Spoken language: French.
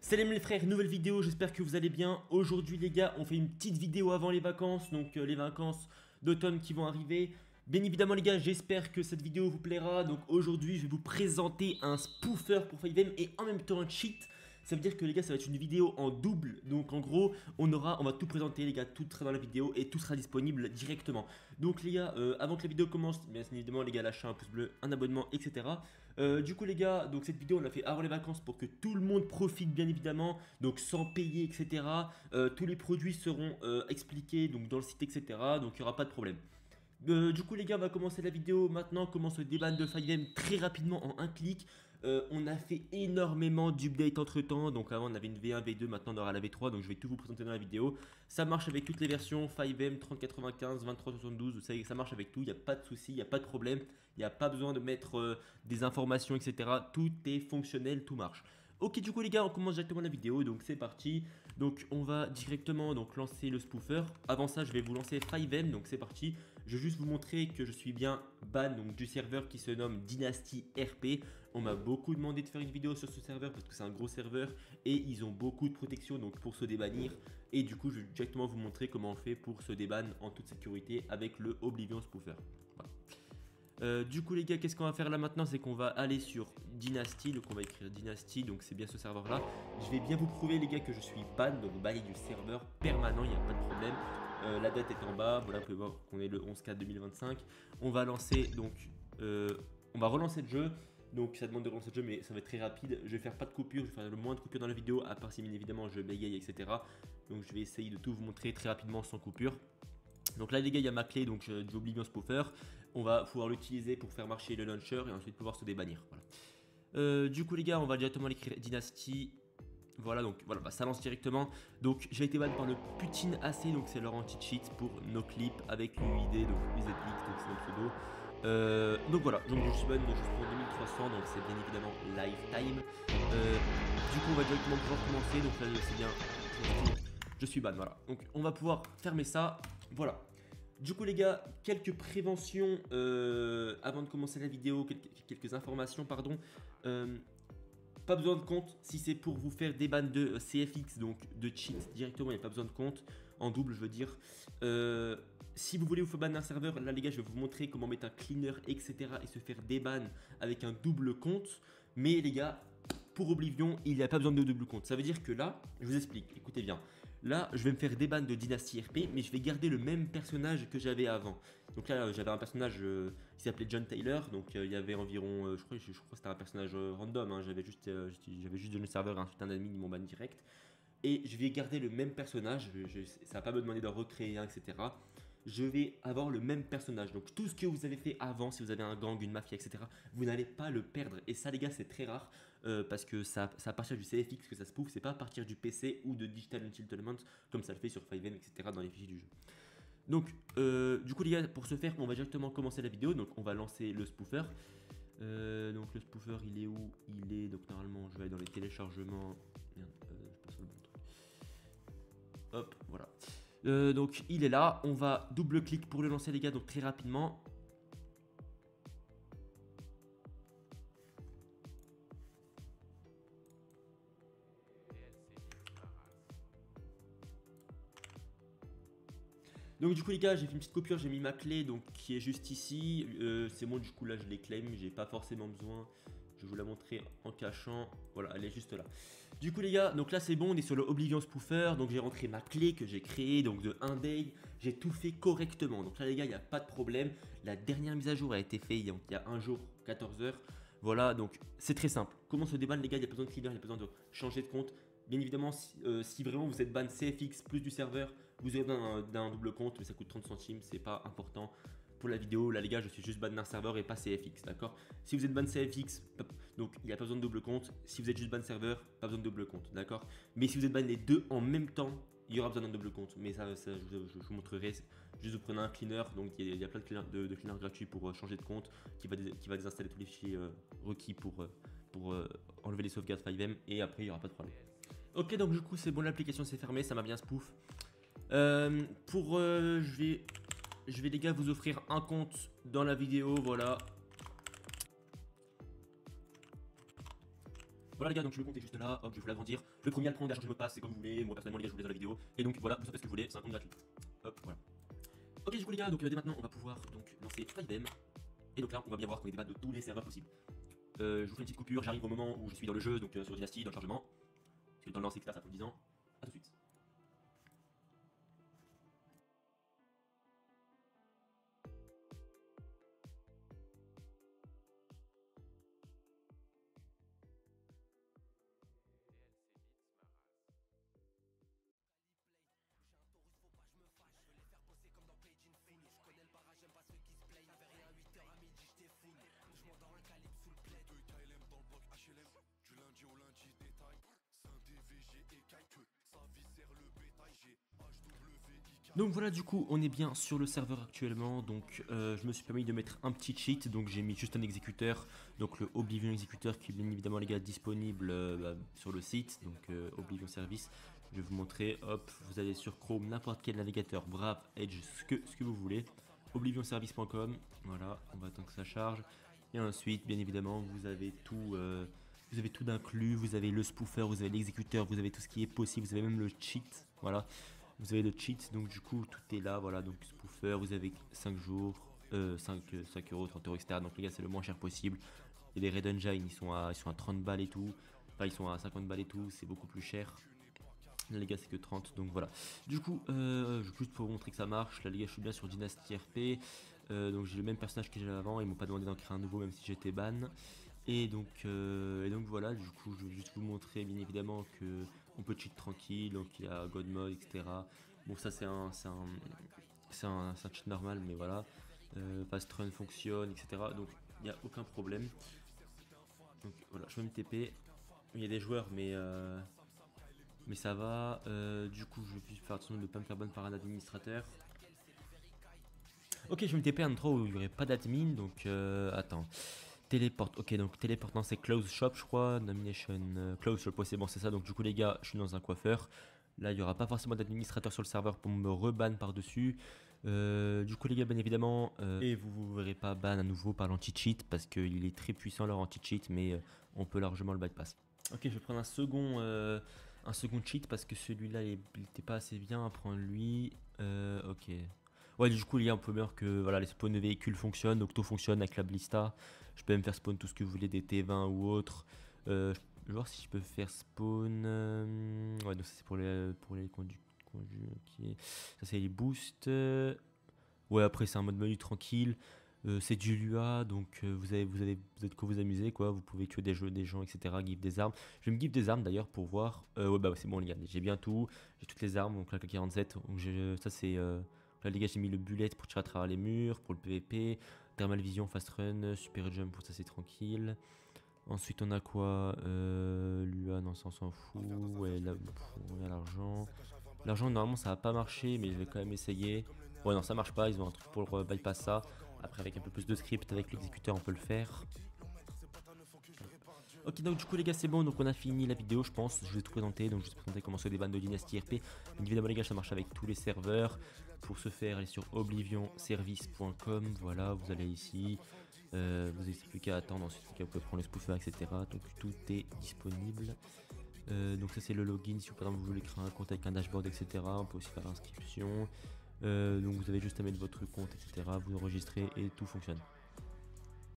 Salut les frères, nouvelle vidéo, j'espère que vous allez bien. Aujourd'hui les gars, on fait une petite vidéo avant les vacances, donc les vacances d'automne qui vont arriver. Bien évidemment les gars, j'espère que cette vidéo vous plaira. Donc aujourd'hui, je vais vous présenter un spoofer pour 5M et en même temps un cheat. Ça veut dire que les gars, ça va être une vidéo en double. Donc en gros, on va tout présenter les gars, tout sera dans la vidéo et tout sera disponible directement. Donc les gars, avant que la vidéo commence, bien évidemment les gars, lâchez un pouce bleu, un abonnement, etc. Du coup les gars, donc cette vidéo on l'a fait avant les vacances pour que tout le monde profite bien évidemment. Donc sans payer, etc. Tous les produits seront expliqués donc dans le site, etc. Donc il n'y aura pas de problème. Du coup les gars, on va commencer la vidéo maintenant. Comment se débanne de 5M très rapidement en un clic. On a fait énormément d'updates entre temps. Donc avant on avait une V1, V2, maintenant on aura la V3. Donc je vais tout vous présenter dans la vidéo. Ça marche avec toutes les versions 5M, 3095, 2372. Vous savez que ça marche avec tout, il n'y a pas de souci, il n'y a pas de problème. Il n'y a pas besoin de mettre des informations, etc. Tout est fonctionnel, tout marche. Ok, du coup les gars, on commence directement la vidéo, donc c'est parti. Donc on va directement donc lancer le spoofer. Avant ça, je vais vous lancer 5M, donc c'est parti. Je vais juste vous montrer que je suis bien ban donc, du serveur qui se nomme Dynasty RP. On m'a beaucoup demandé de faire une vidéo sur ce serveur parce que c'est un gros serveur et ils ont beaucoup de protection donc pour se débannir. Et du coup, je vais directement vous montrer comment on fait pour se déban en toute sécurité avec le Oblivion Spoofer. Voilà. Du coup les gars, qu'est-ce qu'on va faire là maintenant? C'est qu'on va aller sur Dynasty, donc on va écrire Dynasty, donc c'est bien ce serveur là. Je vais bien vous prouver les gars que je suis ban, donc banni du serveur permanent, il n'y a pas de problème. La date est en bas, voilà, vous pouvez voir qu'on est le 11/4/2025. On va lancer donc, on va relancer le jeu. Donc ça demande de relancer le jeu mais ça va être très rapide. Je vais faire pas de coupure, je vais faire le moins de coupures dans la vidéo, à part si bien évidemment je bégaye, etc. Donc je vais essayer de tout vous montrer très rapidement sans coupure. Donc là les gars, il y a ma clé donc du Oblivion Spoofer. On va pouvoir l'utiliser pour faire marcher le launcher et ensuite pouvoir se débannir. Voilà. Du coup les gars, on va directement l'écrire Dynasty. Voilà, donc voilà, bah, ça lance directement. Donc j'ai été ban par le Putin AC, donc c'est leur anti-cheat pour nos clips avec l'UID, donc UZX, donc c'est notre pseudo. Donc voilà, donc je suis ban jusqu'en 2300, donc c'est bien évidemment lifetime. Du coup on va directement pouvoir commencer, donc là c'est bien, je suis ban, voilà. Donc on va pouvoir fermer ça, voilà. Du coup les gars, quelques préventions avant de commencer la vidéo, quelques informations pardon. Pas besoin de compte si c'est pour vous faire des bans de CFX, donc de cheat directement, il n'y a pas besoin de compte, en double je veux dire. Si vous voulez vous faire ban d'un serveur, là les gars je vais vous montrer comment mettre un cleaner etc et se faire déban avec un double compte. Mais les gars, pour Oblivion, il n'y a pas besoin de double compte. Ça veut dire que là, je vous explique, écoutez bien. Là, je vais me faire déban de Dynasty RP, mais je vais garder le même personnage que j'avais avant. Donc là, j'avais un personnage qui s'appelait John Taylor. Donc il y avait environ, je crois que c'était un personnage random. Hein, j'avais juste donné le serveur à un admin, ils m'ont ban direct. Et je vais garder le même personnage. Ça va pas me demander de recréer un, etc. Je vais avoir le même personnage. Donc tout ce que vous avez fait avant, si vous avez un gang, une mafia, etc., vous n'allez pas le perdre. Et ça, les gars, c'est très rare parce que ça à partir du CFX que ça se prouve. C'est pas à partir du PC ou de Digital Entitlement comme ça le fait sur 5M, etc., dans les fichiers du jeu. Donc, du coup, les gars, pour ce faire, on va directement commencer la vidéo. Donc, on va lancer le spoofer. Donc, le spoofer, il est où? Il est, donc, normalement, je vais aller dans les téléchargements. Merde, je passe sur le bon truc. Hop, voilà. Donc il est là, on va double-clic pour le lancer les gars, donc très rapidement. Donc du coup les gars, j'ai fait une petite coupure, j'ai mis ma clé donc qui est juste ici. C'est bon, du coup là je les claim, j'ai pas forcément besoin. Je vais vous la montrer en cachant. Voilà, elle est juste là. Du coup les gars, donc là c'est bon, on est sur le Oblivion Spoofer. Donc j'ai rentré ma clé que j'ai créée, donc de 1 day. J'ai tout fait correctement. Donc là les gars, il n'y a pas de problème. La dernière mise à jour a été faite donc, il y a un jour, 14 heures. Voilà, donc c'est très simple. Comment se débanne les gars, il n'y a pas besoin de cleaner, il n'y a pas besoin de changer de compte. Bien évidemment, si vraiment vous êtes ban CFX plus du serveur, vous aurez d'un double compte, mais ça coûte 30 centimes, c'est pas important. Pour la vidéo, là les gars, je suis juste ban d'un serveur et pas CFX, d'accord? Si vous êtes ban CFX, donc il n'y a pas besoin de double compte. Si vous êtes juste ban serveur, pas besoin de double compte, d'accord? Mais si vous êtes ban les deux en même temps, il y aura besoin d'un double compte. Mais ça je vous montrerai. Juste vous prenez un cleaner, donc il y a plein de cleaners gratuits pour changer de compte, qui va désinstaller tous les fichiers requis pour enlever les sauvegardes 5M et après il n'y aura pas de problème. Ok, donc du coup c'est bon, l'application s'est fermée, ça m'a bien spoof. Je vais les gars vous offrir un compte dans la vidéo, voilà. Voilà les gars, donc le compte est juste là, hop, je vais vous l'agrandir. Le premier à le prendre, à changer de mot de passe, c'est comme vous voulez. Moi personnellement les gars, je vous laisse dans la vidéo. Et donc voilà, vous savez ce que vous voulez, c'est un compte gratuit. Hop, voilà. Ok du coup les gars, donc dès maintenant on va pouvoir donc lancer FiveM. Et donc là on va bien voir qu'on est débat de tous les serveurs possibles. Je vous fais une petite coupure, j'arrive au moment où je suis dans le jeu, donc sur Dynasty, dans le chargement. Parce que dans le lance etc ça prend 10 ans. A tout de suite. Donc voilà, du coup on est bien sur le serveur actuellement, donc je me suis permis de mettre un petit cheat, donc j'ai mis juste un exécuteur, donc le Oblivion exécuteur qui est bien évidemment les gars disponible sur le site, donc Oblivion Service. Je vais vous montrer, hop, vous allez sur Chrome, n'importe quel navigateur, Brave, Edge, ce que vous voulez, oblivionservice.com, voilà, on va attendre que ça charge, et ensuite bien évidemment vous avez tout d'inclus, vous avez le spoofer, vous avez l'exécuteur, vous avez tout ce qui est possible, vous avez même le cheat, voilà. Vous avez le cheat, donc du coup tout est là, voilà, donc spoofer, vous avez 5 jours, 5 euros, 30 euros, etc. Donc les gars c'est le moins cher possible. Et les Red Engine ils sont à 30 balles et tout, enfin ils sont à 50 balles et tout, c'est beaucoup plus cher. Là les gars c'est que 30, donc voilà. Du coup, juste pour vous montrer que ça marche, là les gars je suis bien sur Dynasty RP, donc j'ai le même personnage que j'avais avant, ils m'ont pas demandé d'en créer un nouveau même si j'étais ban. Et donc voilà, du coup je vais juste vous montrer bien évidemment que on peut cheat tranquille, donc il y a God Mode, etc. Bon ça c'est un cheat normal, mais voilà. Fast Run fonctionne, etc. Donc il n'y a aucun problème. Donc voilà, je vais me TP. Il y a des joueurs, mais ça va. Du coup je vais faire attention de ne pas me faire ban par un administrateur. Ok, je vais me TP à un endroit où il n'y aurait pas d'admin, donc attends. Téléporte, ok, donc téléporte, non c'est close shop je crois, nomination, close shop, ouais c'est bon c'est ça, donc du coup les gars je suis dans un coiffeur, là il n'y aura pas forcément d'administrateur sur le serveur pour me reban par dessus, du coup les gars bien évidemment, et vous verrez pas ban à nouveau par l'anti-cheat parce qu'il est très puissant leur anti-cheat mais on peut largement le bypass. Ok je vais prendre un second cheat parce que celui-là il était pas assez bien à prendre lui, ok. Ouais, du coup, les gars, on peut voir que voilà, les spawns de véhicules fonctionnent, Octo fonctionne avec la Blista. Je peux même faire spawn tout ce que vous voulez, des T20 ou autres. Je vais voir si je peux faire spawn. Ouais, donc ça c'est pour les conduits. Ok. Ça c'est les boosts. Ouais, après c'est un mode menu tranquille. C'est du Lua, donc vous êtes quoi vous amuser quoi. Vous pouvez tuer des gens, etc. Give des armes. Je vais me give des armes d'ailleurs pour voir. Ouais, bah c'est bon les gars, j'ai bien tout. J'ai toutes les armes, donc la K47. Donc ça c'est. Là les gars j'ai mis le bullet pour tirer à travers les murs, pour le PVP, thermal vision, fast run, super jump pour ça c'est tranquille. Ensuite on a quoi, Lua non ça on s'en fout, ouais là on a l'argent. L'argent normalement ça va pas marcher mais je vais quand même essayer. Ouais non ça marche pas, ils ont un truc pour le bypass ça. Après avec un peu plus de script avec l'exécuteur on peut le faire. Ok donc du coup les gars c'est bon, donc on a fini la vidéo je pense, je vais tout présenter, donc je vais te présenter comment se fait des bandes de Dynasty RP. Bien évidemment les gars ça marche avec tous les serveurs. Pour ce faire allez sur oblivionservice.com, voilà vous allez ici, vous n'avez plus qu'à attendre, ensuite vous pouvez prendre le spoofer etc. Donc tout est disponible. Donc ça c'est le login, si par exemple vous voulez créer un compte avec un dashboard etc. On peut aussi faire l'inscription. Donc vous avez juste à mettre votre compte etc. Vous enregistrez et tout fonctionne.